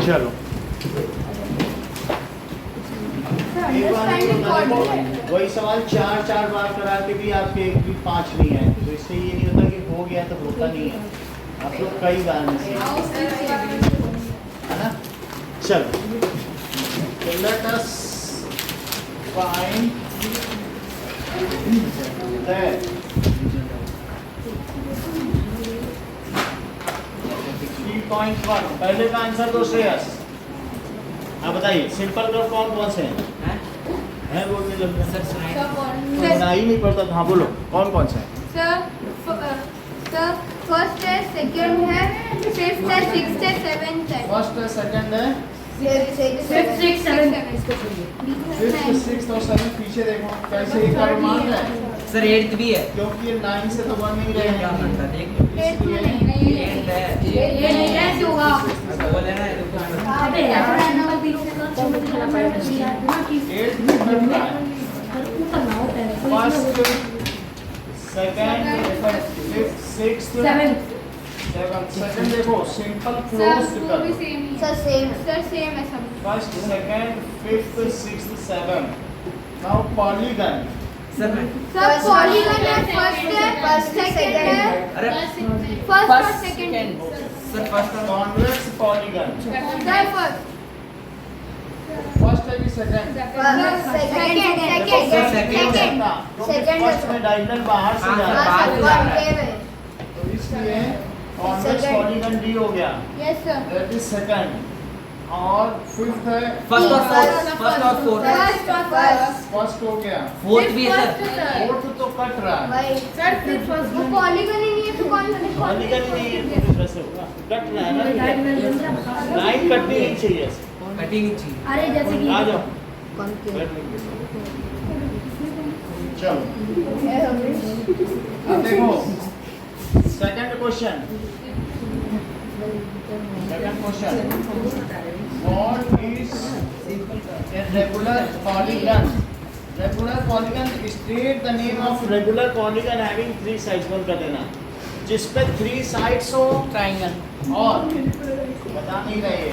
चलो वही सवाल 4 बार करा के भी आपके एक भी 5 नहीं है, तो इससे ये नहीं होता कि हो गया तो होता नहीं है, आप लोग कई बार में से है ना। चलो लेट अस फाइंड दैट 3.1 पहले का आंसर दो श्रेयस। हाँ बताइए सिंपल का कौन से हैं? बोलने लग गया सुना ही नहीं पड़ता था। हाँ बोलो कौन से हैं? सर फर्स्ट है, सेकंड है, फिफ्थ है, सिक्स्थ है, सेवेंथ है। फर्स्ट है, सेकंड है, फिफ्थ, सिक्स्थ, सिक्स्थ और सेवेंथ। पीछे देखो कैसे एक बार मान है सर 8th भी है क्योंकि ये 9 से तो 1 नहीं रहेगा। सेकंड देखो सिंपल क्लोज कर दो। सेम है सब। First, second, fifth, sixth, seventh. Now polygon. Sir सब पॉलीगन है, फर्स्ट सेकंड है, अरे फर्स्ट और second. Sir first convex polygon. First है कि सेकंड? फर्स्ट में डायगोनल बाहर से जा रहा है तो इसलिए कॉन्वेक्स पॉलीगन डी हो गया। Yes sir. That is second. और फिफ्थ है फर्स्ट और फोर्थ फर्स्ट हो गया। फोर्थ भी है सर। फोर्थ तो कट रहा है। वो पॉलीगन ही नहीं है तो कौन सा पॉलीगन नहीं है तो कैसे होगा? कट रहा है ना, लाइन कटनी नहीं चाहिए। कटिंग नहीं चाहिए। अरे जैसे कि आ जाओ चलो अब देखो second question. What is a regular polygon? Regular polygon state the name of regular polygon having 3 sides। बंद कर देना जिस पे 3 sides हो ट्रायंगल। और बता नहीं रहे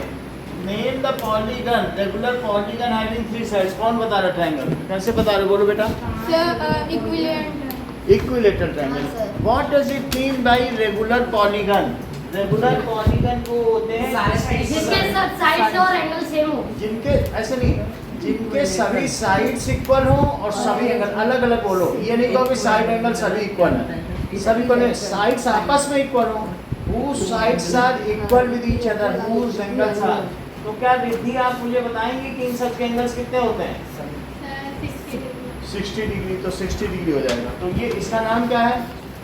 name the polygon regular polygon having 3 sides. कौन बता रहा ट्रायंगल? कैसे बता रहे बोलो बेटा? Equilateral triangle. What does it mean by regular polygon? Regular polygon को होते हैं जिसके सब साइड्स और एंगल सेम हो। जिनके ऐसे नहीं जिनके सभी साइड्स इक्वल हो और सभी एंगल अलग अलग बोलो। ये नहीं कहो कि साइड एंगल सभी इक्वल है, सभी को नहीं, साइड्स आपस में इक्वल हो। whose sides are equal with each other, whose angles are। तो क्या रिद्धि आप मुझे बताएंगे कि इन सब के एंगल्स कितने होते हैं? 60 डिग्री। तो 60 डिग्री हो जाएगा। तो ये इसका नाम क्या है?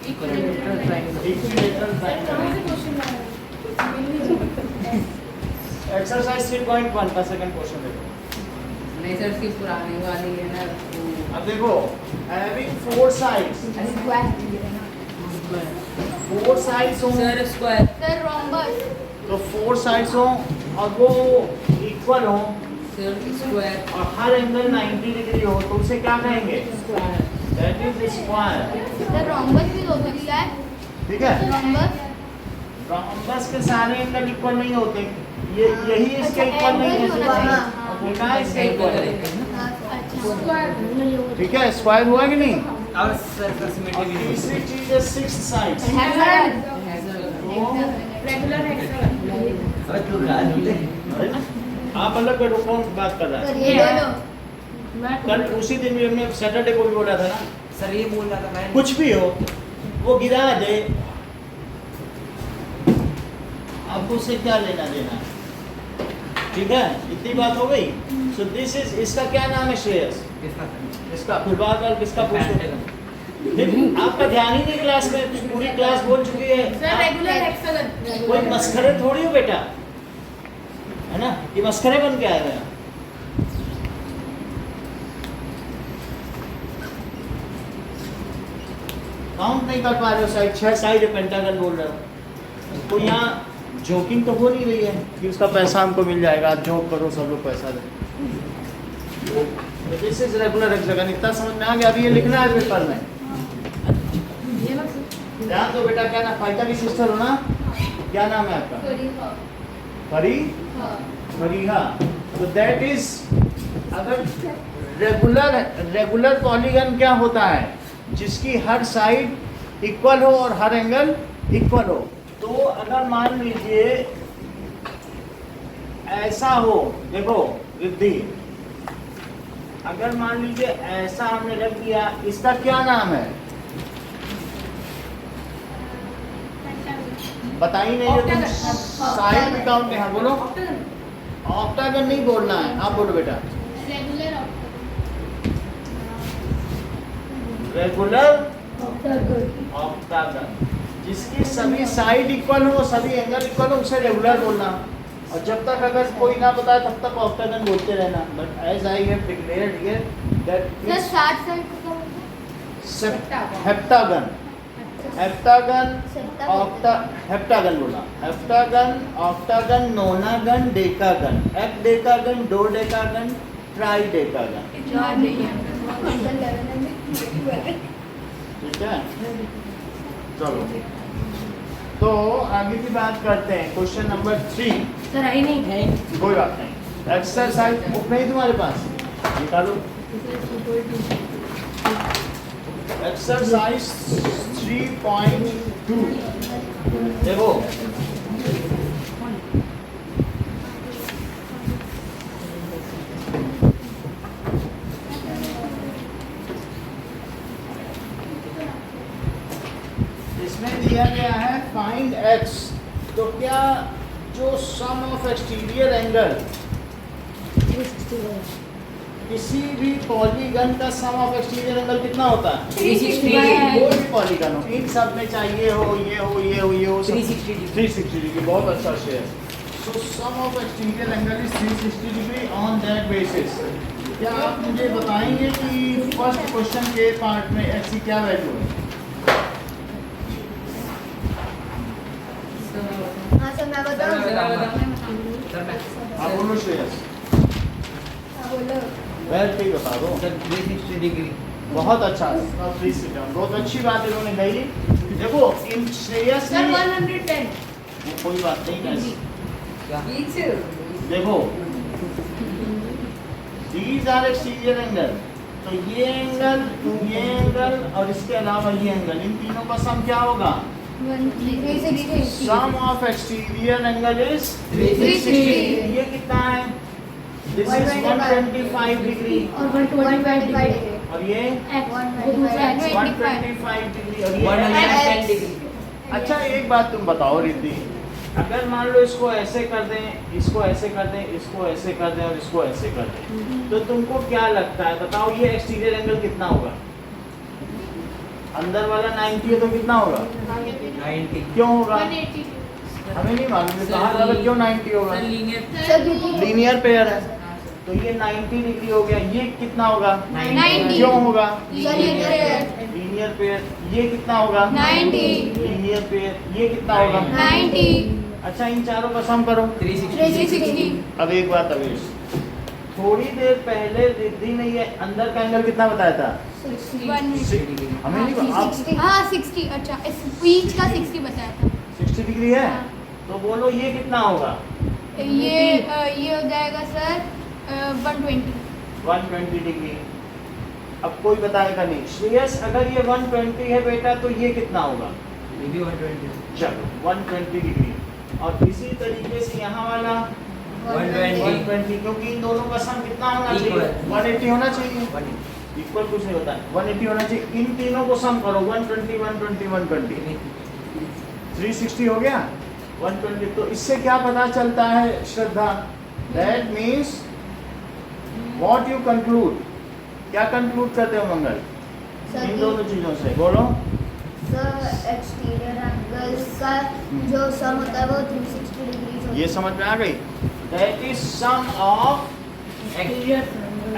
Equilateral triangle. एक्सरसाइज 3.1 का सेकंड क्वेश्चन देखो। नहीं सर इसकी पुरानी वाली है ना। अब देखो हैविंग 4 साइड्स। 4 साइड्स हो सर स्क्वायर। Sir rhombus. तो 4 साइड्स हो और वो इक्वल हो सर स्क्वायर। और हर एंगल 90 डिग्री हो तो उसे क्या कहेंगे? That is square. Sir rhombus भी हो सकता है। ठीक है। रोम्बस के सारे एंगल इक्वल नहीं होते। ये यही इसके इक्वल नहीं है। बेटा इसके इक्वल है। ठीक है स्क्वायर हुआ कि नहीं? और सर का सिमेट्री भी है। तीसरी चीज है 6 साइड्स। रेगुलर अरे तू गाल ले। आप अलग बैठो कौन बात कर रहा है? कल उसी दिन भी हमने सैटरडे को भी बोला था ना सर ये बोल रहा था मैं कुछ भी हो वो गिरा दे, आपको उससे क्या लेना देना। ठीक है इतनी बात हो गई। सो दिस इज इसका क्या नाम है श्रेयस? इसका फिर बात और किसका पूछो? आपका ध्यान ही नहीं क्लास में, पूरी क्लास बोल चुकी है। Regular hexagon. कोई मस्खरे थोड़ी हो बेटा, है ना? ये मस्खरे बन के आए हुए हैं। काउंट नहीं कर पा रहे हो साइड, 6 साइड पेंटागन बोल रहे हो। तो यहाँ जोकिंग तो हो नहीं रही है कि उसका पैसा हमको मिल जाएगा, आप जोक करो सब लोग पैसा दे। This is regular hexagon. इतना समझ में आ गया? अभी ये लिखना है पेपर में। ध्यान दो बेटा। क्या नाम? फाइटा की सिस्टर हो ना? क्या नाम है आपका? फरीहा। तो दैट इज, अगर रेगुलर पॉलीगन क्या होता है, जिसकी हर साइड इक्वल हो और हर एंगल इक्वल हो। तो अगर मान लीजिए ऐसा हो, देखो रिद्धि, अगर मान लीजिए ऐसा हमने रख दिया, इसका क्या नाम है बता ही नहीं रहे तुम, साइड भी काउंट है। हाँ बोलो, ऑक्टागन नहीं बोलना है, आप बोलो बेटा। रेगुलर ऑक्टागन, जिसकी सभी साइड इक्वल हो, सभी एंगल इक्वल हो, उसे रेगुलर बोलना। और जब तक अगर कोई ना बताए तब तक ऑक्टागन बोलते रहना। But as I have declared here that is heptagon, heptagon, heptagon बोला, हेप्टागन, ऑक्टागन, नोनागन, डेकागन, एक डेकागन, दो डेकागन, ट्राई डेकागन। ठीक है, चलो तो आगे की बात करते हैं। Question number 3। सर आई नहीं है। कोई बात नहीं, एक्सरसाइज बुक नहीं तुम्हारे पास, निकालो। एक्सरसाइज 3.2 देखो, इसमें दिया गया है फाइंड x। तो क्या जो सम ऑफ एक्सटीरियर एंगल, किसी भी पॉलीगन का सम ऑफ एक्सटीरियर एंगल कितना होता है? 360 कोई भी पॉलीगन हो, इन सब में चाहिए हो, ये हो, ये हो, ये हो, 360 डिग्री। बहुत अच्छा share. So sum of exterior angle is 360 degree on that basis. क्या आप मुझे बताएंगे कि फर्स्ट क्वेश्चन के पार्ट में x की क्या वैल्यू है? हाँ सर, मैं बताऊँ? सर मैं आप बोलो श्रेयस, हाँ बोलो। बैठ के बता दो। 360 डिग्री। बहुत अच्छा, बहुत अच्छी बात इन्होंने कही। देखो इन श्रेयस सर ने 110। कोई बात नहीं guys। क्या? देखो दीज आर एक्सटीरियर एंगल, तो ये एंगल और इसके अलावा ये एंगल, इन तीनों का सम क्या होगा? 360। सम ऑफ एक्सटीरियर एंगल इज 360। ये कितना है? दिस इज 125 डिग्री और 125 और ये 125 डिग्री और ये 110 डिग्री। अच्छा एक बात तुम बताओ रिद्धि, अगर मान लो इसको ऐसे कर दें, इसको ऐसे कर दें, इसको ऐसे कर दें और इसको ऐसे कर दें, तो तुमको क्या लगता है, बताओ ये एक्सटीरियर एंगल कितना होगा? अंदर वाला 90 है तो कितना होगा? 90। क्यों होगा? हमें नहीं मालूम बाहर वाला क्यों 90 होगा। लीनियर पेयर है तो ये 90 डिग्री हो गया। ये कितना होगा? 90। क्यों होगा? Linear pair. ये कितना होगा? 90। Linear pair. ये कितना होगा? 90। अच्छा इन चारों का सम करो। 360। अब एक बात अवेश, थोड़ी देर पहले रिद्धि ने ये अंदर का एंगल कितना बताया था? 60। हमें नहीं आप हाँ 60। अच्छा इस बीच का 60 बताया था। 60 डिग्री है हाँ। तो बोलो ये कितना होगा? ये हो जाएगा सर 120। 120 डिग्री। अब कोई बताएगा नहीं। श्रेयस अगर ये 120 है बेटा तो ये कितना होगा? ये भी 120। चलो 120 डिग्री। और इसी तरीके से यहाँ वाला 120, क्योंकि इन दोनों का सम कितना होना चाहिए? 180 होना चाहिए। इक्वल कुछ नहीं होता है, 180 होना चाहिए। इन तीनों को सम करो, 120 120 120 360 हो गया 120। तो इससे क्या पता चलता है Shraddha? That means what you conclude, क्या कंक्लूड करते हो मंगल इन दोनों चीजों से? बोलो। एक्सटीरियर एंगल का जो सम होता है वो 360 डिग्री। ये समझ में आ गई? That is sum of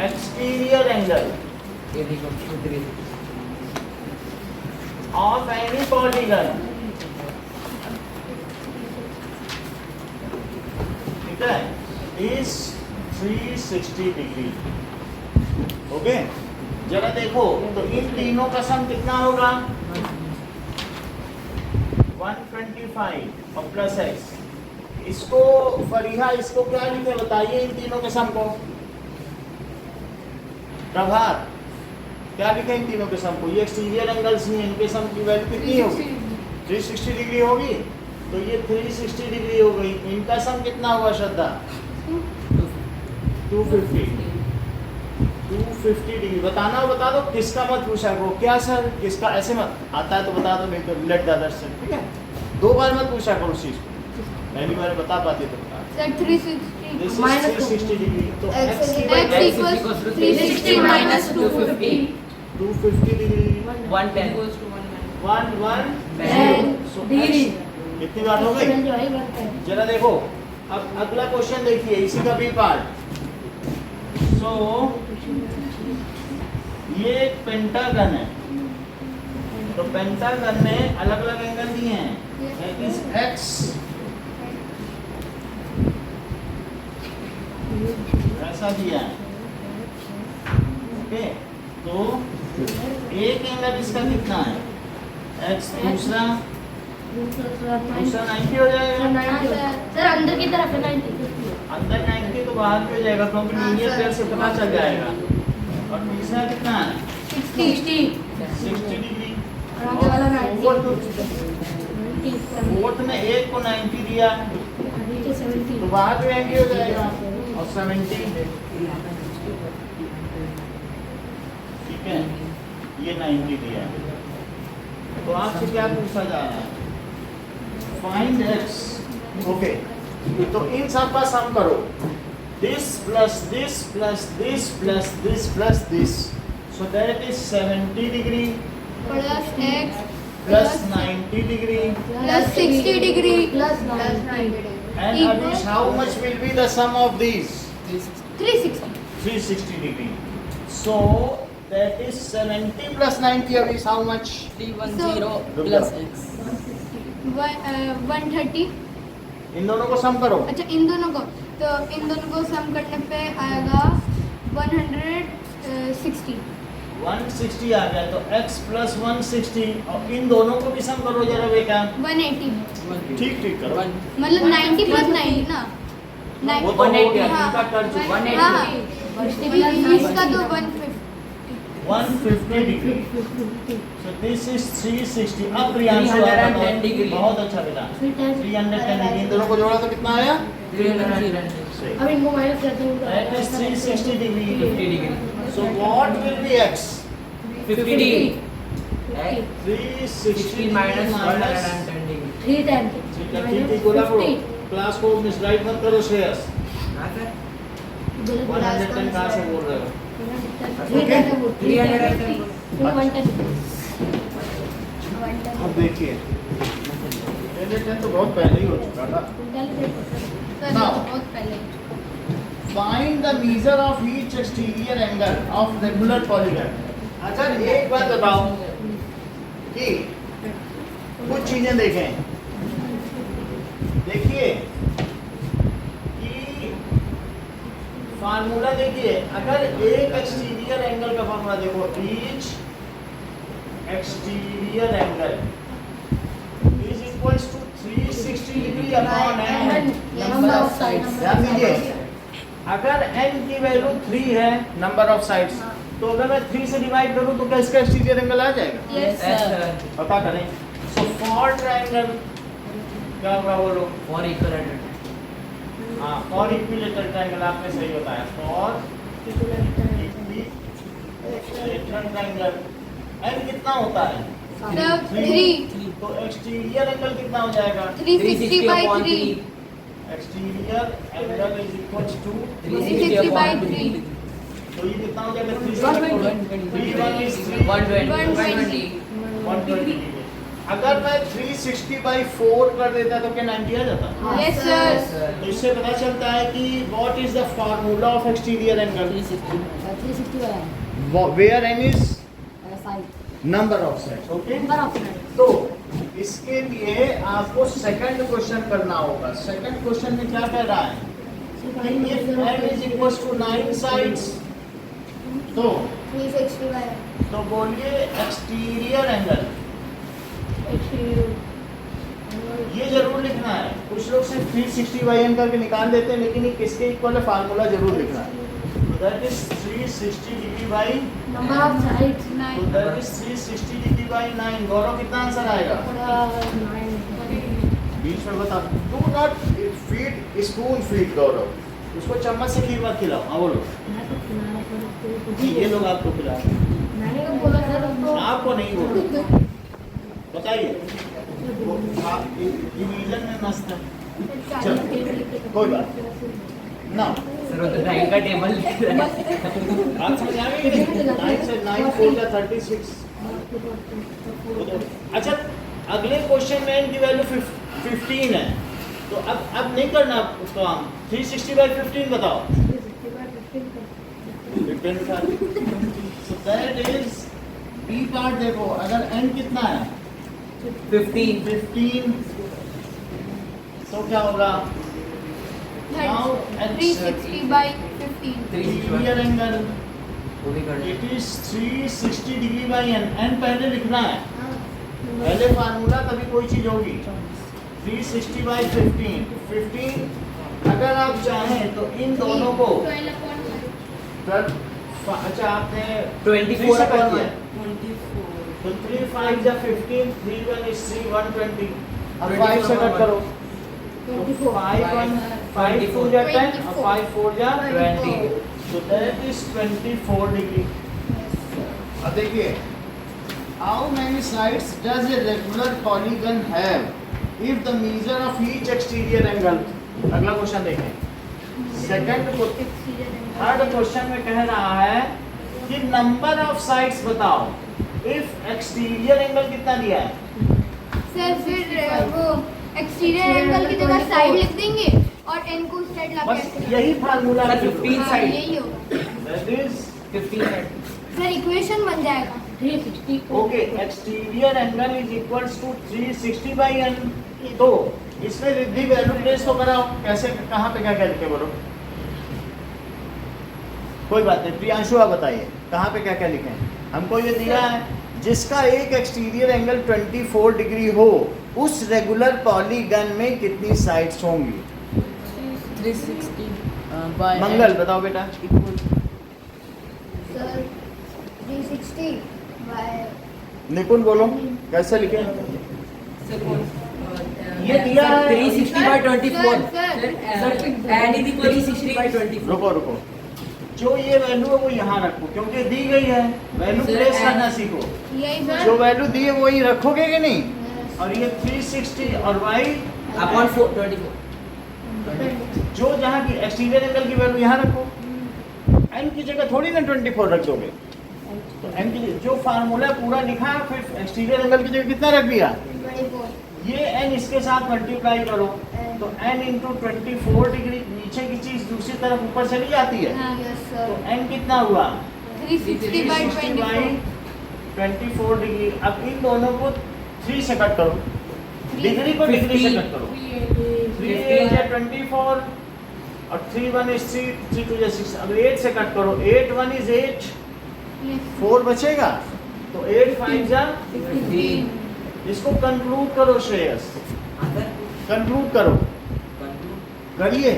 exterior angle ये देखो 3 of any polygon, ठीक है, is 360 डिग्री। ओके जरा देखो तो इन तीनों का सम कितना होगा? 125 और प्लस x इसको फरीहा इसको क्या लिखे बताइए इन तीनों के सम को। प्रभात क्या लिखे इन तीनों के सम को। ये एक्सटीरियर एंगल्स ही हैं, इनके सम की वैल्यू कितनी होगी 360 डिग्री होगी। तो ये 360 डिग्री हो गई। इनका सम कितना हुआ श्रद्धा 250 डिग्री। बताना हो बता दो, किसका मत पूछा करो। क्या सर किसका, ऐसे मत आता है तो बता दो, नहीं तो लेट द अदर सर, ठीक है। 2 बार मत पूछा करो उस चीज को, पहली बार बता पाती तो बता। Sir, 360 This is minus 360 degree, तो x x की equals value 360 minus 250. 250 degree 110 equals to 1 1 10 So, degree. कितनी बार हो गई जरा देखो। अब अगला क्वेश्चन देखिए, इसी का बी पार्ट। सो ये एक पेंटागन है, तो पेंटागन में अलग अलग एंगल दिए हैं। दैट इज एक्स ऐसा दिया है, ओके। तो एक एंगल इसका कितना है एक्स, दूसरा 90 हो जाएगा। सर अंदर की तरफ है 90। अंदर 90 तो बाहर भी हो जाएगा, क्योंकि लीनियर पेयर से पता चल जाएगा। और तीसरा कितना है 60 60 डिग्री। आगे वाला 90 फोर्थ में एक को 90 दिया तो बाहर भी 90 हो जाएगा, और 70 ठीक है, ये 90 दिया। तो आपसे क्या पूछा जा रहा है, फाइंड एक्स, ओके। तो इन सब का सम करो, this plus this plus this plus this plus this, so that is 70 degree plus x plus 90 degree plus 60 degree plus 90 and Anish, how much will be the sum of these 360 360 degree, so that is 70 plus 90 is how much 310 So- plus x 130। इन दोनों को सम करो। अच्छा इन दोनों को सम करने पे आएगा 160। 160 आ गया, तो x plus 160, और इन दोनों को भी सम करो जरा बेटा। 180 ठीक ठीक करो। मतलब 90 प्लस 90 ना वो तो हो गया, हाँ, इनका कर चुका। 180 हाँ, इसका तो 150 डिग्री, so this is 360। अब प्रियांशु 310 डिग्री। बहुत अच्छा बेटा, 310 डिग्री। इन दोनों को जोड़ा तो कितना आया 310 सही। अब इनको माइनस करते हैं That is 360 degree. 50 degree So what will be x? 50 degree 360 60 minus 110 degree 310 ठीक ठीक बोला करो, क्लास को मिसगाइड मत करो श्रेयस। 110 कहाँ से बोल रहे हो? 310 अब देखिए 310 तो बहुत पहले ही हो चुका था। Now, बहुत पहले find the measure of each exterior angle of regular polygon। अच्छा एक बात बताओ कि कुछ चीजें देखें, देखिए कि फार्मूला देखिए, अगर एक एक्सटीरियर एंगल का फार्मूला देखो, each exterior angle is equals to 360 degree upon n number of sides. ध्यान दीजिए, अगर n की वैल्यू 3 है नंबर ऑफ साइड्स, तो अगर मैं 3 से डिवाइड करूं तो क्या इसका एक्सटीरियर एंगल आ जाएगा? यस सर पता करें। सो फॉर ट्रायंगल क्या होगा बोलो? for equilateral हाँ, फॉर इक्विलेटरल ट्रायंगल आपने सही बताया, फॉर इक्विलेटरल ट्रायंगल n कितना होता है? सर 3 तो एक्सटीरियर एंगल कितना हो जाएगा? 360 by 3 exterior angle is equals to 360 by 3 तो ये कितना हो जाएगा? 120 120। अगर मैं 360 by 4 कर देता तो क्या 90 आ जाता? यस सर तो इससे पता चलता है कि what is the formula of exterior angle, 360 वाला where n is side number of sides, okay. Number of side तो इसके लिए आपको सेकंड क्वेश्चन करना होगा। सेकंड क्वेश्चन में क्या कह रहा है? If n is equals to 9 sides, तो 360 by बोलिए एक्सटीरियर एंगल ये जरूर लिखना है। कुछ लोग सिर्फ 360/n करके निकाल देते हैं, लेकिन ये किसके इक्वल है फार्मूला जरूर लिखना है। That is 360 degree by, number of sides तो that is 360 degree by 9। Gaurav कितना आंसर आएगा? बीच में बता। Do not feed spoon feed Gaurav, उसको चम्मच से खीर मत खिलाओ। हाँ बोलो। ये लोग आपको खिला रहे हैं। मैंने कब बोला सर आपको? आपको नहीं बोलो, बताइए। डिवीजन में मस्त है। चलो कोई बात ना। सर वो तो ड्राइंग का टेबल लिख रहा है। बात समझ आ गई कि नहीं? 9 से 9 4 जा 36। अच्छा, अगले क्वेश्चन में n की वैल्यू 15 है, तो अब नहीं करना काम। 360/15 बताओ। 15 उठा दी। So that is B part. देखो अगर n कितना है 15, तो क्या होगा? Now at 360/15. exterior angle वो भी कर it is 360 degree by n पहले लिखना है। पहले फार्मूला तभी कोई चीज होगी। 360/15 15 अगर आप चाहें तो इन दोनों को 12 अच्छा आपने 24 3 कर कर दिया, दिया। तो 3 5 जा 15, 3 1 is 3 120। अब 24 5 से कट करो, 24. 5 1 5 2 जा 10 और 5 4 जा 20। so that is 24 degree. अब देखिए, how many sides does a regular polygon have if the measure of each exterior angle? अगला क्वेश्चन देखें। सेकंड को थर्ड क्वेश्चन में कह रहा है कि नंबर ऑफ साइड्स बताओ इफ एक्सटीरियर एंगल कितना दिया है। सर फिर वो एक्सटीरियर एंगल की जगह साइड लिख देंगे और n को साइड लगा बस यही फार्मूला है। 15 साइड। यही होगा that is 15 side. Sir equation बन जाएगा 360 okay. Exterior angle is equals to 360/n। तो इसमें रिद्धि वैल्यू प्लेस तो कराओ। कैसे, कहाँ पे क्या क्या लिखे बोलो। कोई बात नहीं, प्रियांशु आप बताइए कहाँ पे क्या क्या लिखे हैं। हमको ये दिया है जिसका एक एक्सटीरियर एंगल 24 डिग्री हो, उस रेगुलर पॉलीगन में कितनी साइड्स होंगी? 360 मंगल बताओ बेटा। सर 360 बाय निपुण बोलो कैसे लिखे। सर कौन ये दिया है 360/24। Sir sir n is equal to 360/24। रुको रुको, जो ये वैल्यू है वो यहाँ रखो क्योंकि दी गई है। वैल्यू सर, प्लेस करना सीखो। यही जो सर वैल्यू दी है वही रखोगे कि नहीं। और ये 360 और y अपॉन 24। जो जहाँ की एक्सटीरियर एंगल की वैल्यू यहाँ रखो। n की जगह थोड़ी ना 24 रख दोगे। तो n की जो फार्मूला पूरा लिखा है, फिर एक्सटीरियर एंगल की जगह कितना रख दिया। 24 ये n इसके साथ मल्टीप्लाई करो तो n इंटू 24 डिग्री, नीचे की चीज दूसरी तरफ ऊपर चली जाती है। यस तो सर n कितना हुआ 360/24 24 डिग्री। अब इन दोनों को 3 से कट करो, डिग्री को डिग्री से कट करो। 3 8 या 24 और 3 1 is 3 3 2 is 6। अब 8 से कट करो, 8 1 is 8, 4 बचेगा तो 8 5 जा। 15 इसको कंक्लूड करो श्रेयस, कंक्लूड करो। करिए।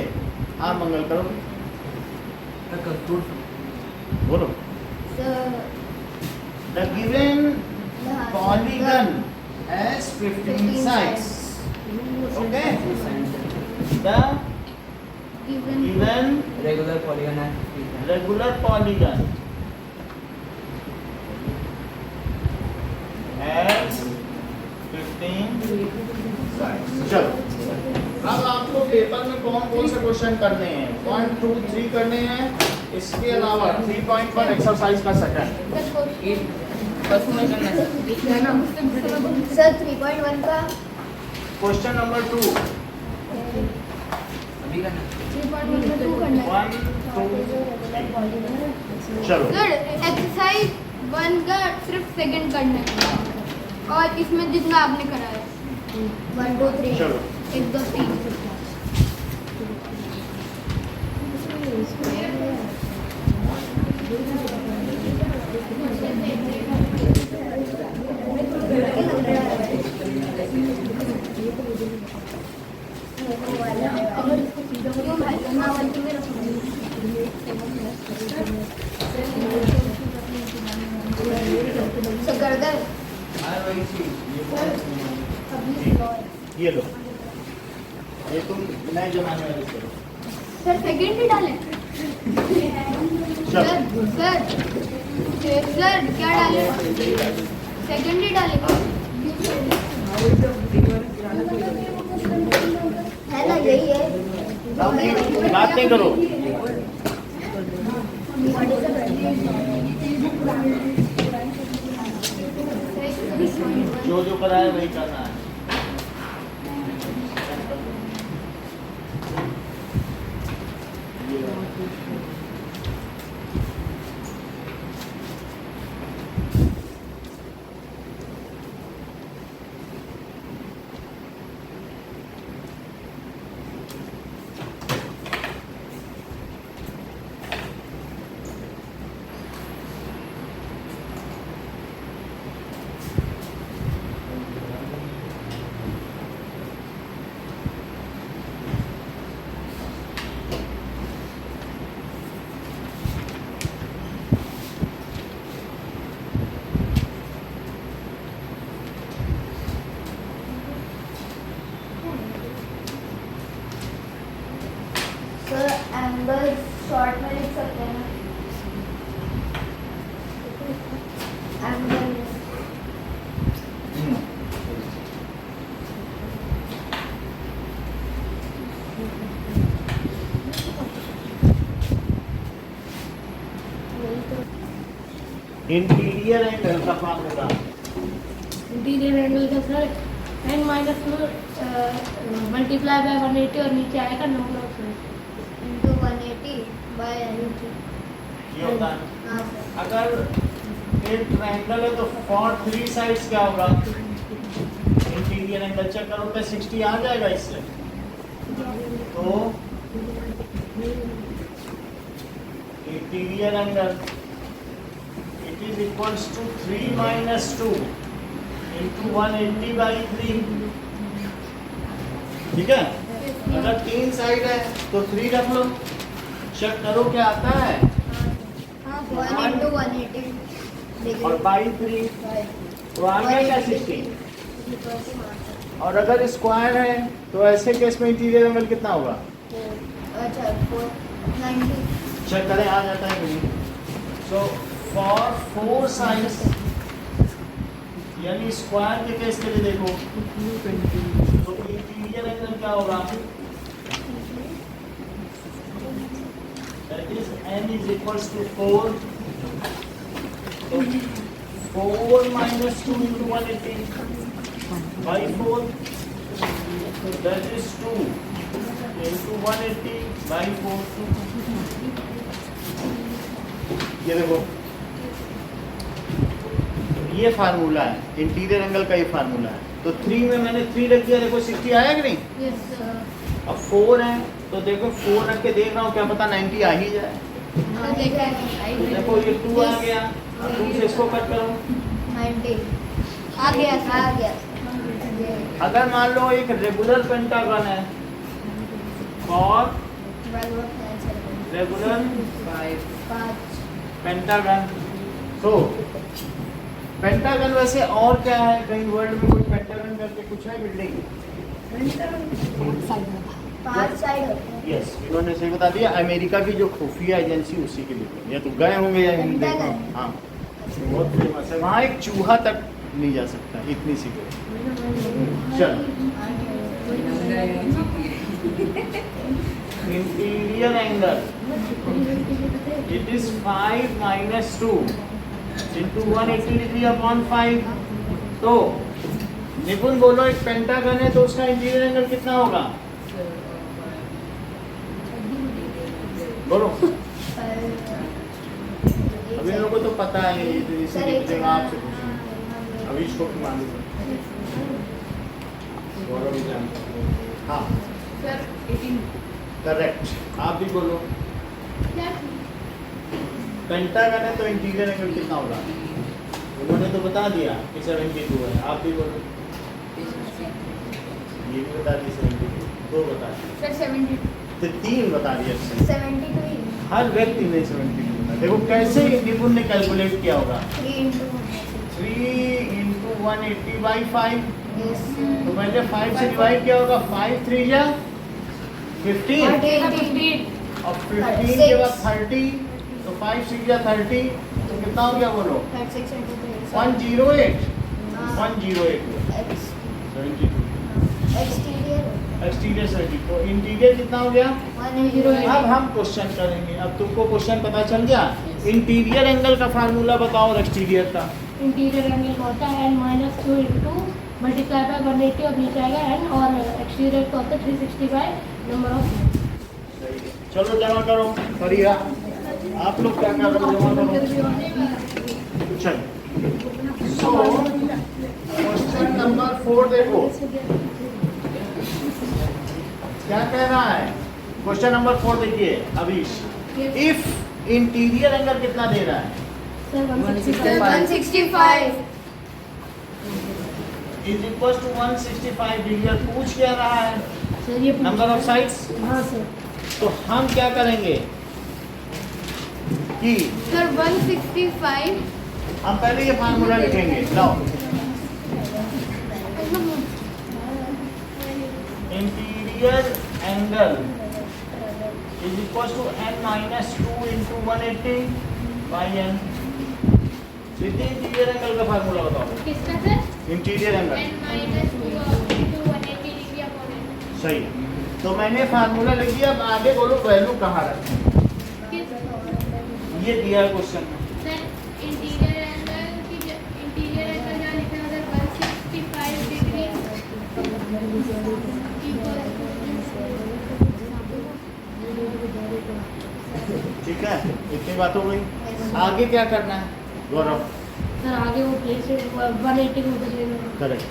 हाँ मंगल करो, बोलो। Sir The given polygon has 15 sides. Okay. The given Regular polygon has 15 sides। regular polygon has 15 sides. चलो, अब आपको पेपर में कौन से क्वेश्चन करने हैं? 1 2 3 करने हैं। इसके अलावा 3.1 एक्सरसाइज का सेकंड। फर्स्ट में करना है। सर 3.1 का क्वेश्चन नंबर 2 अभी करना 3.1 का 2 करना है 1 2 चलो। सर एक्सरसाइज 1 का सिर्फ सेकंड करना है और इसमें जितना आपने करा है 1 2 3 चलो। 1 2 3 है। सर गर्दन वही चीज ये लो, ये तुम नए जमाने वाले करो। सर सेकंड ही डालें सर सर सर क्या डालें सेकंड ही डालें है ना यही है बात नहीं करो। जो जो करा है वही करना है। सर एंगल शॉर्ट में लिख सकते हैं ना एंगल इंटीरियर एंगल का फार्मूला इंटीरियर एंगल का sir n minus multiply by 180 और नीचे आएगा नंबर ऑफ इंटू 180 बाय ये होता है। हाँ सर अगर एक ट्रायंगल है तो फॉर 3 साइड्स क्या होगा? इंटीरियर एंगल चेक करो पे 60 आ जाएगा इससे। तो interior angle it is equals to 3 minus 2 into 180 by 3। ठीक है, अगर 3 साइड है तो 3 रख लो, चेक करो क्या आता है। हाँ 1 इंटू 180 और बाई 3 तो आ गया क्या 60। और अगर स्क्वायर है तो ऐसे केस में इंटीरियर एंगल कितना होगा? अच्छा 490 चेक करें आ जाता है कि नहीं। सो फॉर 4 साइड्स यानी स्क्वायर के केस के लिए देखो तो इंटीरियर एंगल क्या होगा? That is n is equals to 4 तो 4 minus 2 into 180 by 4 that is 2 into 180 by 4। ये देखो ये फार्मूला है इंटीरियर एंगल का, ये फार्मूला है। तो 3 में मैंने 3 रख दिया, देखो 60 आया कि नहीं। यस सर अब 4 है तो देखो 4 रख के देख रहा हूँ क्या पता 90 आ ही जाए। हाँ देखा है तो देखो ये 2 आ गया, 2 से इसको कट करो 90 आ गया अगर मान लो एक रेगुलर पेंटागन है और रेगुलर 5 पेंटागन, तो पेंटागन वैसे और क्या है, कहीं वर्ल्ड में कोई पेंटागन करके कुछ है बिल्डिंग? 5 साइड होते हैं यस, इन्होंने सही बता दिया। अमेरिका की जो खुफिया एजेंसी उसी के लिए, या तो गए होंगे या हिंदी देखो। पेंटागन। हाँ बहुत फेमस है वहाँ, एक चूहा तक नहीं जा सकता इतनी सी दूर। चलो interior angle it is 5 minus 2 into 180 degree upon 5। तो निपुण बोलो एक पेंटागन है तो उसका इंटीरियर एंगल कितना होगा? बोलो। अभी लोगों को तो पता है ये तो इसी की जगह आपसे पूछेंगे। अभी इसको मालूम है, गौरव भी जानते हैं। हाँ सर 18 करेक्ट, आप भी बोलो। पेंटागन है तो इंटीरियर एंगल कितना होगा? उन्होंने तो बता दिया कि 72 है, आप भी बोलो। ये भी बता दिए 72, 2 बता दिए, सर 70 तो 3 बता दिए। 72 हर व्यक्ति ने 70 होगा। देखो कैसे निपुण ने कैलकुलेट किया होगा। 3 into 180 by 5। Yes. तो पहले 5 से डिवाइड किया होगा। 5 3 जा 15 और 15 के बाद 30 तो 5 6 जा 30 तो कितना हो गया बोलो? 108 एक्सटीरियर 70 तो इंटीरियर कितना हो गया? अब हम क्वेश्चन करेंगे। अब तुमको क्वेश्चन पता चल गया। इंटीरियर एंगल का फार्मूला बताओ और एक्सटीरियर का। इंटीरियर एंगल का होता है n-2 इंटू मल्टीप्लाई बाय 180 और नीचे आएगा n, और एक्सटीरियर का होता है 360 बाय नंबर ऑफ। चलो जमा करो बढ़िया। आप लोग क्या कर रहे हो? जमा करो। चलो सो क्वेश्चन नंबर 4 देखो क्या कह रहा है। क्वेश्चन नंबर 4 देखिए अभीश। इफ इंटीरियर एंगल कितना दे रहा है? Sir 165 is equal to 165 degree. और पूछ क्या रहा है? सर ये नंबर ऑफ साइड्स। हाँ सर। तो हम क्या करेंगे कि सर 165 हम पहले ये फार्मूला लिखेंगे। लाओ interior angle is equal to n-2 into 180 by n। Interior angle का फार्मूला बताओ। किसका sir? Interior angle n minus 2 into 180 degree upon n। सही। तो मैंने फार्मूला लिख दिया। अब आगे बोलो वैल्यू कहाँ रखें। ये दिया है क्वेश्चन में। सर इंटीरियर एंगल जहाँ लिखा है उधर 165 डिग्री ठीक है इतनी बात हो गई। आगे क्या करना है गौरव? सर आगे वो प्लेस 180 को बदलेगा। करेक्ट।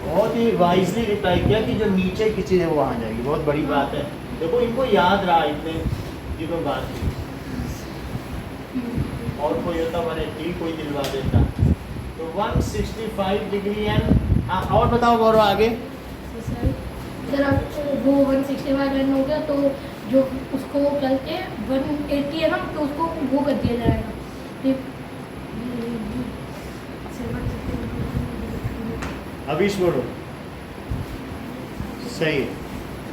बहुत ही वाइजली रिप्लाई किया कि जो नीचे की चीज़ है वो वहाँ जाएगी। बहुत बड़ी बात है। देखो इनको याद रहा इतने जिन्होंने बात की। और कोई होता 180 कोई दिलवा देता। तो 165 डिग्री एन। और बताओ गौरव आगे। सर अब वो 165 रन हो गया तो जो उसको करके 180 है ना तो उसको वो कर दिया जाएगा। ठीक। अभीश बोलो। सही।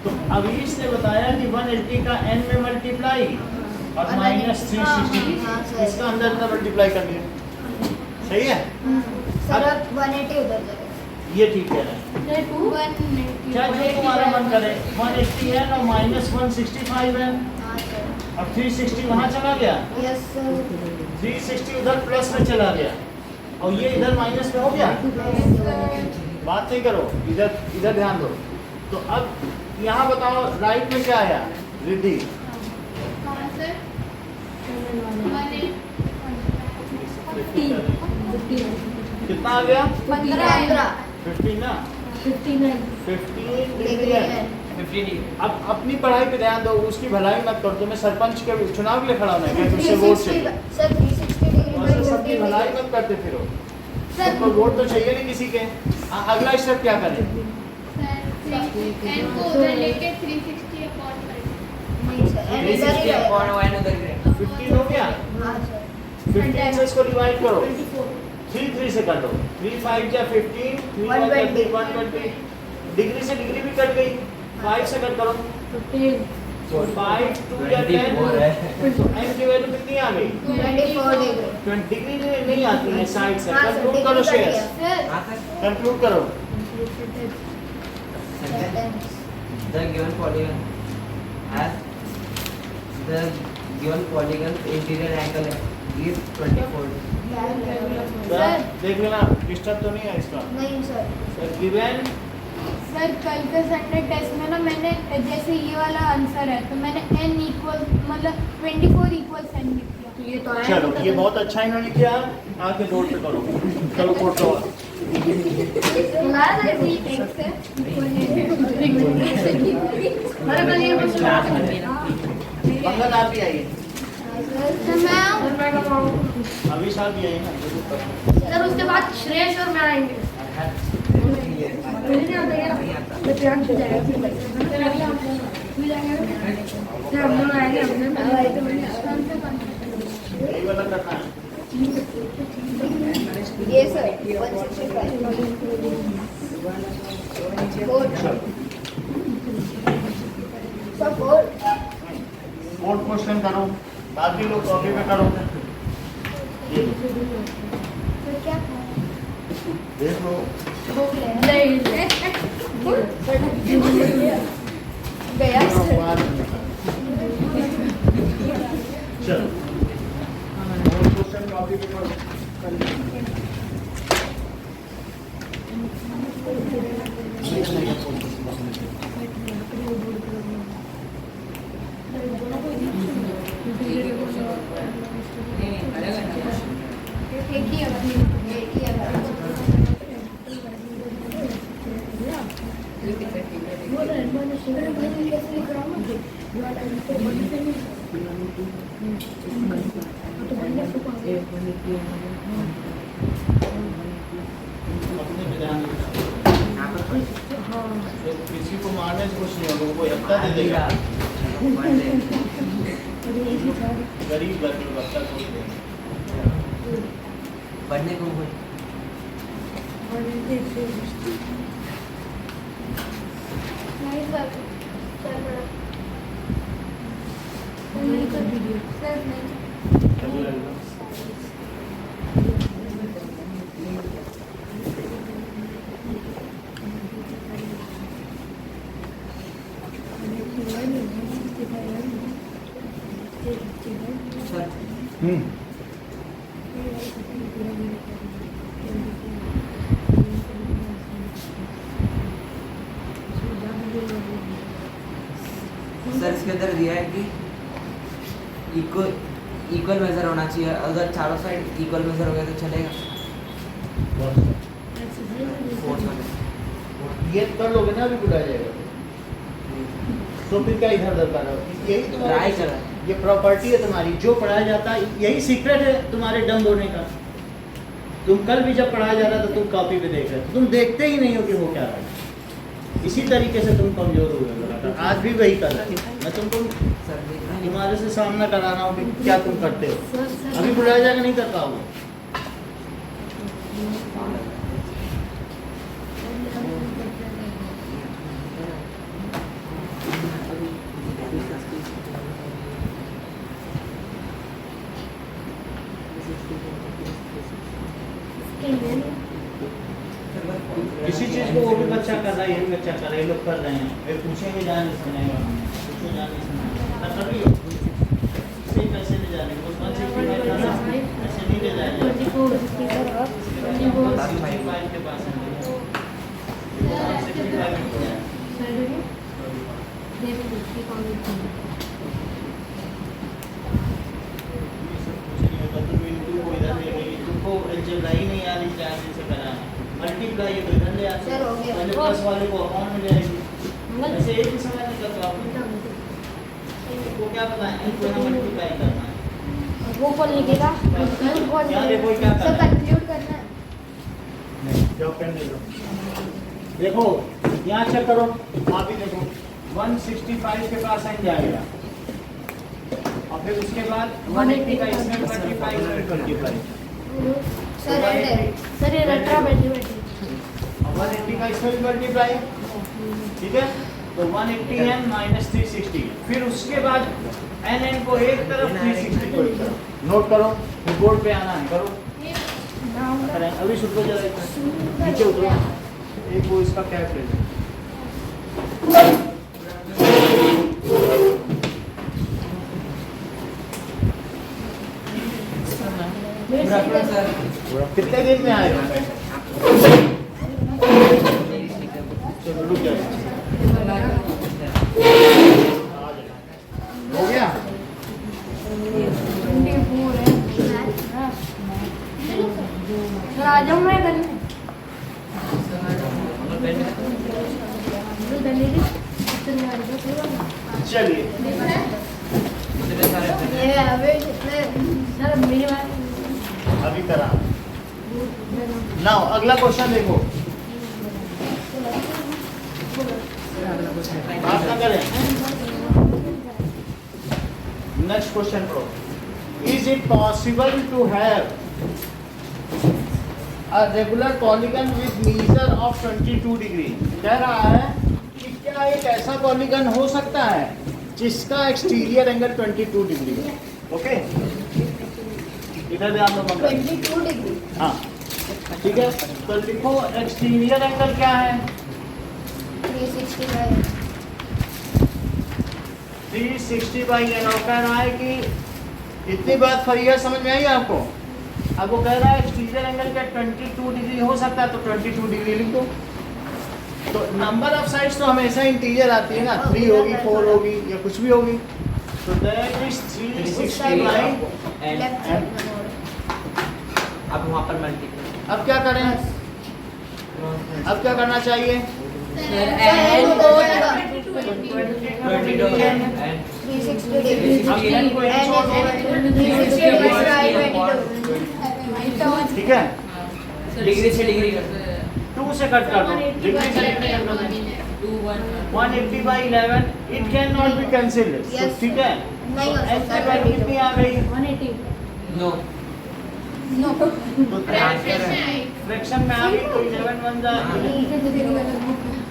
तो अभीश ने बताया कि 180 का n में मल्टीप्लाई और माइनस 360 इसका अंदर अंदर मल्टीप्लाई कर दिया। सही है। सर अब 180 उधर जाएगा। ये ठीक है ना? सर 2 क्या जो तुम्हारा मन करे 180 है और माइनस 165 है। हाँ सर। अब 360 वहाँ चला गया। Yes sir. 360 उधर प्लस में चला गया और ये इधर माइनस में हो गया। बात नहीं करो इधर इधर ध्यान दो। तो अब यहाँ बताओ राइट में क्या आया रिद्धि? कहाँ सर? 180 कितना आ गया? 15 15 ना? 59 15 डिग्री डिग्री है। है। 50 डिग्री। अब अपनी पढ़ाई पे ध्यान दो। उसकी भलाई मत करो। तुम्हें सरपंच के चुनाव के लिए खड़ा होना है क्या? तुझसे वोट चाहिए। सर 360 डिग्री और सर सबकी भलाई मत करते फिरो। सबको वोट तो चाहिए नहीं किसी के। अगला स्टेप क्या करें? n को उधर लेके 360 अपॉन करेंगे। नहीं सर n इधर ही 360 upon रहेगा। 1 उधर ही 15 हो गया। हाँ सर। 15 से इसको डिवाइड करो। 3 3 से कर दो। 3 5 या 15 3 1 20 120 डिग्री से डिग्री भी कट गई। 5 से कट करो। 15 5 2 या 10 है। तो n की वैल्यू कितनी आ गई? 24 डिग्री। 20 डिग्री नहीं आती है साइड से। हाँ सर, कंक्लूड डिग्री करो कट शेयर। गया। सर कंक्लूड करो। The given polygon has the given polygon interior angle is 24. Sir देख लेना डिस्टर्ब तो नहीं है इसका। नहीं सर। सर गिवन सर कल के संडे टेस्ट में ना मैंने जैसे ये वाला आंसर है तो मैंने n इक्वल मतलब 24 इक्वल n लिख दिया। तो ये तो आया चलो ये बहुत अच्छा इन्होंने किया। आके नोट पे करो। चलो कोट करो। अरे कल ये मंगल आप भी आइए। अभी साल भी आइए ना। सर उसके बाद श्रेयस और मैं आएंगे। मुझे नहीं आता यार। मैं प्रियांश जाएगा। भी जाएंगे सर हम लोग आएंगे अपने यही वाला करना है। ये सर 165 फोर्थ क्वेश्चन करो, बाकी लोग कॉपी पे करो। ये लो, तो क्या देख लो। हो गया चलो फोर्थ क्वेश्चन कॉपी पे करो। एक ही अपने विधान किसी को मारने से कुछ नहीं होगा, कोई हफ्ता दे देगा। गरीब घर में हफ्ता कोई देगा। पढ़ने को बोल नहीं सर सर सर नहीं सर सर इसके अंदर दिया है कि इक्वल मेजर होना चाहिए। अगर चारों साइड इक्वल मेजर हो गया तो चलेगा। फोर्थ वाले ये कर लोगे ना, अभी बुलाया जाएगा तो फिर क्या इधर उधर कर रहे हो? यही ट्राई तुम्हारी कर रहा है। ये प्रॉपर्टी है तुम्हारी, जो पढ़ाया जाता है यही सीक्रेट है तुम्हारे डम्ब होने का। तुम कल भी जब पढ़ाया जा रहा था तुम कॉपी पे देख रहे थे, तुम देखते ही नहीं हो कि वो क्या रहा है। इसी तरीके से तुम कमजोर हो गए लगातार। आज भी वही कर रहे हो। मैं तुमको सर देख रहे हैं। तुम्हारे से सामना करा रहा हूँ कि क्या तुम करते हो। अभी बुलाया जाएगा नहीं कर पाओगे। किसी चीज को वो भी बच्चा कर रहा है, ये भी बच्चा कर रहा है, ये लोग कर रहे हैं। वे पूछेंगे जान नहीं सुनेगा, पूछो जान नहीं सुनेगा। तभी इसे कैसे ले जाने को 165 ऐसे नहीं ले जाएगा। 165 के पास है। 165 तुमको अलजेब्रा ही नहीं आ रही, क्या से कराना मल्टीप्लाई तो इधर ले आते। सर, हो गया। पहले प्लस वाले को अकाउंट में ले आएगी। ऐसे एक ही समय नहीं कर पाओगे। वो क्या पता है इनको ना मल्टीप्लाई करना है। वो कौन लिखेगा? क्या देखो क्या सब करना है। कंक्लूड करना है। नहीं जाओ पेन ले लो। देखो यहाँ चेक करो, आप भी देखो 165 के पास आएंगे जाएगा और फिर उसके बाद 180 का इसमें 25 इसमें 25 सर ये रट्टा बैठी बैठी 180 का इसमें भी मल्टीप्लाई। ठीक है, तो 180n माइनस 360। फिर उसके बाद nn को एक तरफ 360 को एक तरफ नोट करो। फिर बोर्ड पे आना है, करो। अभी शुरू हो जाएगा, नीचे उतरो। एक वो इसका कैप ले लो। सर कितने दिन में आएगा? चलो रुक जाओ। हो गया? सर आ जाऊँ मैं घर में चलिए सर मेरी बात अभी करा। नाउ अगला क्वेश्चन देखो। बात ना करें। नेक्स्ट क्वेश्चन पढ़ो। Is it possible to have a regular polygon with measure of 22 degree? कह रहा है कि क्या एक ऐसा पॉलीगन हो सकता है जिसका एक्सटीरियर एंगल 22 डिग्री है? ओके, इधर ध्यान दो। 22 डिग्री। हाँ ठीक है, तो लिखो एक्सटीरियर एंगल क्या है? 365। 360 बाई एन। और कह रहा है कि इतनी बात फरिया समझ में आई आपको? आपको कह रहा है एक्सटीरियर एंगल का 22 डिग्री हो सकता है, तो 22 डिग्री लिख दो। तो नंबर ऑफ साइड्स तो हमेशा इंटीरियर आती है ना, 3 होगी, 4 होगी या कुछ भी होगी। तो that is 360 by. Left side में और अब वहाँ पर मल्टीप्लाई। अब क्या करें? अब क्या करना चाहिए? एन को लगा 22 and 360 डिग्री। अब एन को एक छोड़ दो। 360 डिग्री राइट 22। ठीक है, डिग्री से डिग्री 2 से कट कर दो। डिग्री से डिग्री कर दो। 180 by 11 it cannot be cancelled। तो Yes, ठीक है, नहीं हो तो सकता, x की वैल्यू कितनी आ गई? 180। No no. तो फ्रैक्शन में आ गई तो 11 बन जाए।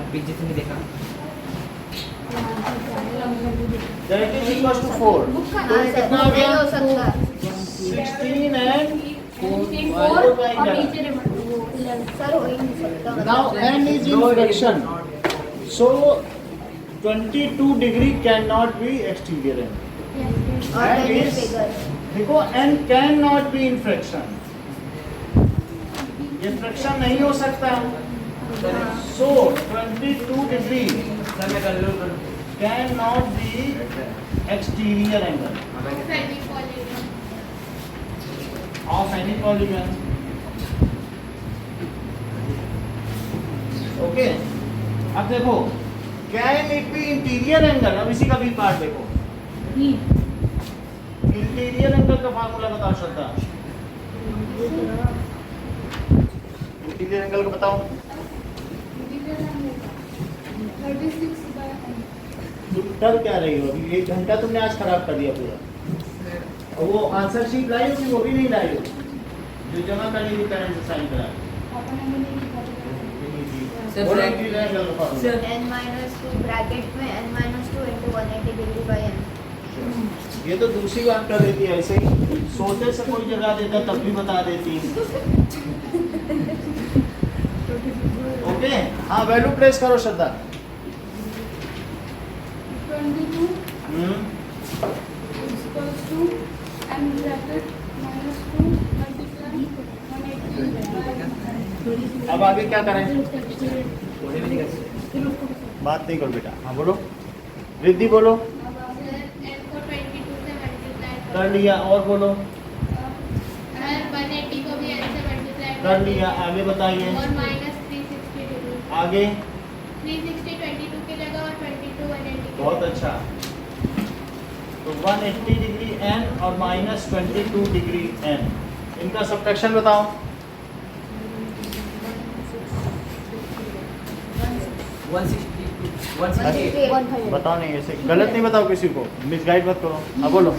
अभी जितनी देखा दैट इज इक्वल टू 4। तो ये कितना आ नहीं गया? हो सकता। 16 and 4 4 by और 11। नीचे वो 11। सर हो ही नहीं सकता। Now n is in fraction, so 22 degree cannot be exterior angle। और That then is- फिगर। देखो n cannot be in fraction, ये फ्रैक्शन नहीं हो सकता। So 22 degree सर मैं कर लूँ cannot be exterior angle of any polygon। Okay, अब देखो can it be interior angle. अब इसी का भी पार्ट देखो। इंटीरियर एंगल का फार्मूला बताओ श्रद्धा। इंटीरियर एंगल का बताओ। 36 बाय तुम कर क्या रही हो? अभी 1 घंटा तुमने आज खराब कर दिया पूरा। और वो आंसर शीट लाई हो कि वो भी नहीं लाई हो? जो जमा करनी थी पेरेंट्स से साइन करा। सर, बोलो इंटीरियर एंगल का फार्मूला। सर। n-2 ब्रैकेट में n-2 into 180 degree by n। ये तो दूसरी बात कर देती है, ऐसे ही सोते से कोई जगह देता तब भी बता देती। ओके, हाँ वैल्यू प्लेस करो श्रद्धा। 22 हम्म, equals to n bracket -2 multiply 180 अब आगे क्या करें? थोड़े भी नहीं कर सकते। बात नहीं करो बेटा। हाँ बोलो, रिद्धि बोलो। अब आगे n को 22 से मल्टीप्लाई कर लिया, और बोलो। हर 180 को भी n से मल्टीप्लाई कर लिया, आगे बताइए। और -360 डिग्री। आगे 360 22 की जगह और 22 180 की बहुत जगह। अच्छा। तो 180 डिग्री n और -22 डिग्री n, इनका सब्ट्रैक्शन बताओ। 160 बताओ नहीं, ऐसे गलत नहीं बताओ किसी को, मिसगाइड मत करो। हाँ बोलो।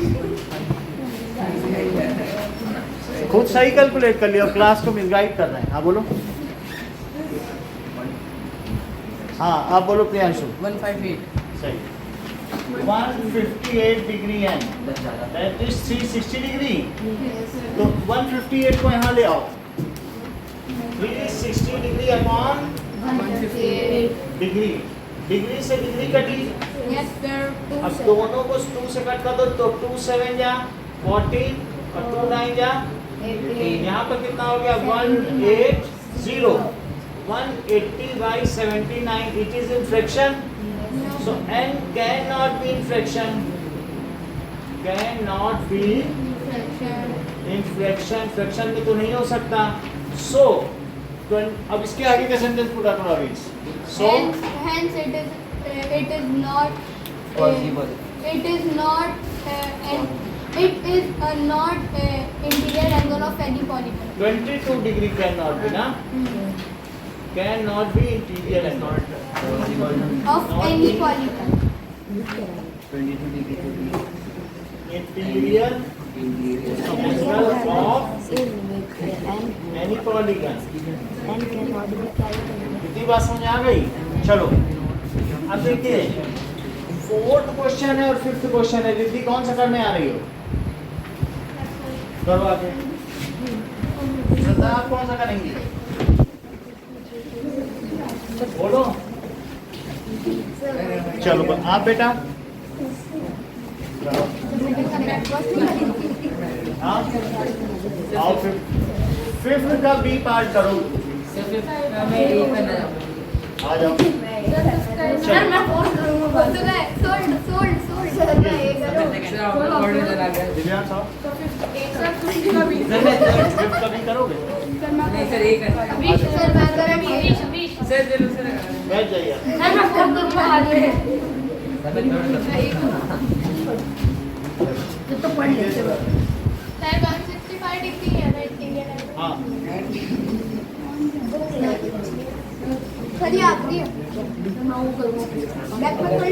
खुद सही कैलकुलेट कर लिया और क्लास को मिसगाइड कर रहे हैं। हाँ बोलो। हाँ आप बोलो प्रियांशु। 158 सही। 158 डिग्री n, 10 ज़्यादा। That is 360 degree. तो 158 को यहाँ ले आओ। 360 डिग्री अपॉन 158 डिग्री। डिग्री से डिग्री कटी। Yes sir. अब दोनों को 2 से कट कर दो तो 2 7 जा 40 और 2 9 जा 18। यहाँ पर कितना हो गया? 180। 180 by 79, it is in fraction, so n cannot be in fraction, cannot be in fraction, fraction में तो नहीं हो सकता। So अब इसके आगे का सेंटेंस पूरा करो अभी। So hence it is not Possible. it is not it is not interior angle of any polygon। 22 degree cannot be ना। Can not be interior end of any polygon interior of any polygon. कितनी बात समझ आ गई? चलो अब देखिए, fourth question है और फिफ्थ क्वेश्चन है। दीदी कौन सा करने आ रही हो? करो आगे। श्रद्धा आप कौन सा करेंगी? बोलो। चलो आप बेटा हाँ आओ फिफ्थ का बी पार्ट करो। मैं ये करना आ जाओ। सर मैं फोर्स करूंगा दिव्यांश आओ। सर फिफ्थ का बी करोगे? नहीं सर ये करना सर जरूर सर बैठ जाइए। सर मैं फोर्स करूंगा आज में तो पढ़ लेते हैं सर 165 डिग्री है राइट इंडियन हाँ खड़ी आती है बैक में कर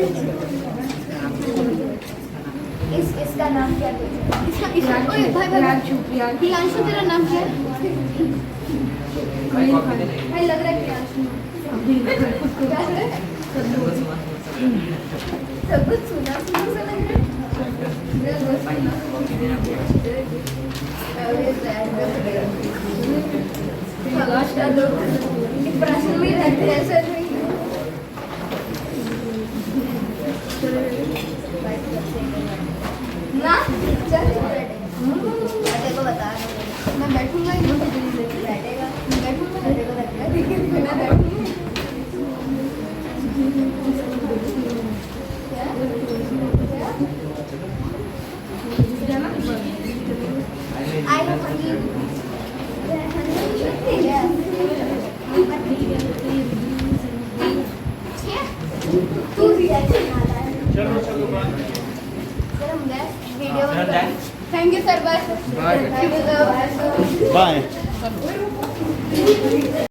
इसका नाम क्या है? इसका ओए भाई प्रियांशु तेरा नाम क्या है? भाई लग रहा है प्रियांशु क्या है? सब कुछ सुना सा लग रहा है। डिप्रेशन में रहते हैं सर। ना चल देखो बता मैं बैठूंगा ही बैठेगा बैठूंगा मैं बैठूंगा I have honey. चलो चलो bye. Thank you sir. Bye. Bye.